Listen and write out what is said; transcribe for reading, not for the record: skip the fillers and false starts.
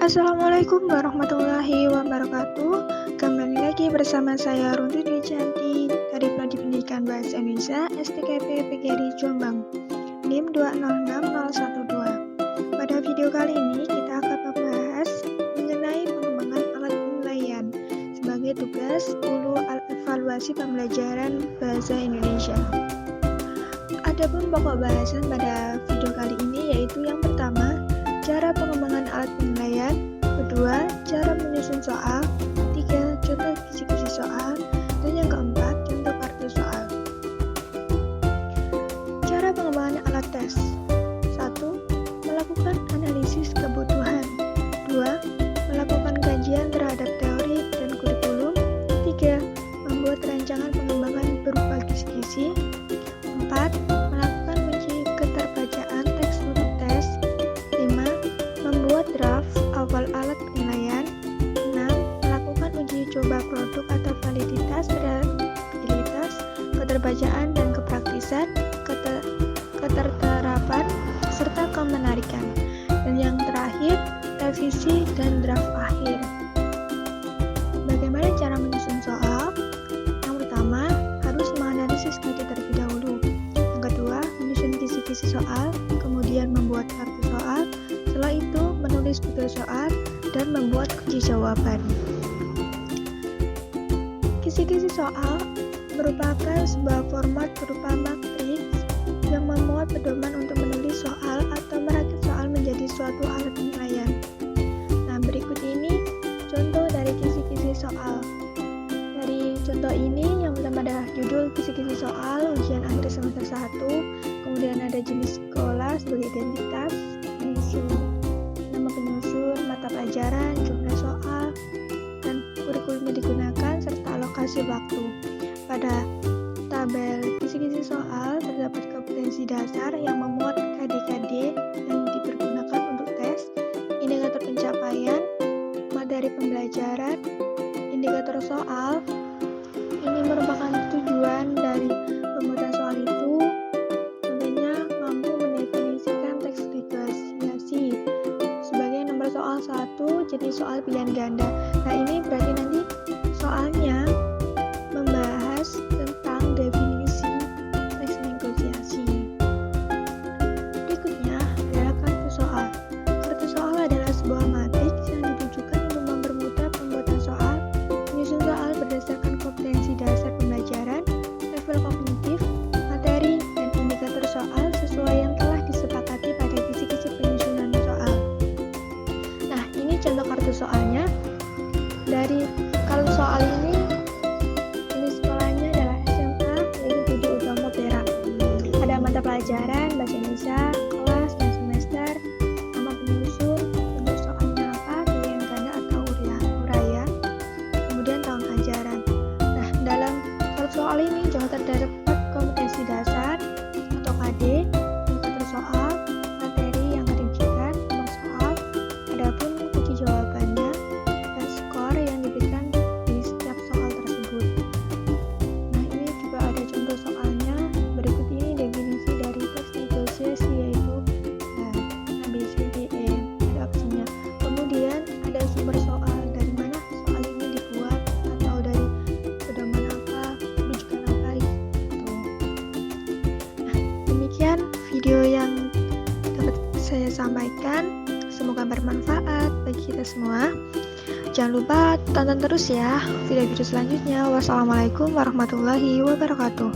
Assalamualaikum warahmatullahi wabarakatuh. Kembali lagi bersama saya Runti Dwijanti dari Prodi Pendidikan Bahasa Indonesia STKP PGRI Jombang, NIM 206012. Pada video kali ini kita akan membahas mengenai pengembangan alat penilaian sebagai tugas hulu evaluasi pembelajaran bahasa Indonesia. Adapun pokok bahasan pada video kali ini yaitu yang pertama, cara pengembangan alat penilaian, kedua, cara menyusun soal, ketiga, contoh kisi-kisi soal, dan yang keempat, contoh kartu soal. Cara pengembangan alat tes. 1. Melakukan analisis kebutuhan. 2. Melakukan kajian terhadap teori dan kurikulum. 3. Membuat rancangan pengembangan berupa kisi-kisi. 4. Melakukan uji keterbacaan teks untuk tes. 5. Membuat draft awal alat penilaian. 6. Melakukan uji coba produk atau validitas, reliabilitas, keterbacaan dan kepraktisan, keterterapan, serta kemenarikan. Dan yang terakhir, revisi dan draft akhir. Bagaimana cara menyusun soal? Yang pertama, harus menganalisis data terlebih dahulu. Yang kedua, menyusun kisi-kisi soal, kemudian membuat kartu soal. Setelah itu, menulis buku soal dan membuat kunci jawaban. Kisi-kisi soal merupakan sebuah format berupa matriks yang memuat pedoman untuk menulis soal atau merakit soal menjadi suatu alat penilaian. Nah, berikut ini contoh dari kisi-kisi soal. Dari contoh ini, yang pertama ada judul kisi-kisi soal ujian akhir semester 1, kemudian ada jenis sekolah sebagai identitas, nama penyusun, mata pelajaran, jumlah soal, dan kurikulum yang digunakan, serta alokasi waktu. Pada tabel kisi-kisi soal terdapat kompetensi dasar yang memuat KD-KD yang dipergunakan untuk tes, indikator pencapaian, materi pembelajaran, indikator soal. Ini merupakan tujuan dari pembuatan soal itu, tentunya mampu mendefinisikan teks negosiasi sebagai nomor soal 1 jenis soal pilihan ganda. Nah, ini berarti nanti soalnya membahas tentang definisi teks negosiasi. Berikutnya adalah kartu soal. Kartu soal adalah sebuah matriks yang ditujukan untuk mempermudah pembuatan soal, menyusun soal berdasarkan kompetensi dasar pembelajaran, level kognitif, materi, dan indikator soal sesuai yang telah disepakati pada kisi-kisi penyusunan soal. Nah, ini contoh kartu soalnya. Dari kartu soal ini, jenis sekolahnya adalah SMA, yaitu Budi Utomo Perak. Ada mata pelajaran, bahasa Indonesia, kelas, dan semester, nama penyusun, bentuk soalnya apa, pilihan ganda atau uraian, kemudian tahun ajaran. Nah, dalam kartu soal ini juga terdapat kompetensi dasar atau KD, indikator soal, materi yang diujikan, nomor soal, adapun kunci jawabannya, dan skor yang diberikan di setiap soal tersebut. Nah, ini juga ada contoh soalnya. Berikut ini definisi dari teks negosiasi yaitu A, B, C, D, E. Ada opsinya. Kemudian ada sumber soal, dari mana soal ini dibuat atau dari pedoman apa, rujukan apa gitu. Nah, demikian video yang dapat saya sampaikan. Semoga bermanfaat bagi kita semua. Jangan lupa tonton terus ya video-video selanjutnya. Wassalamualaikum warahmatullahi wabarakatuh.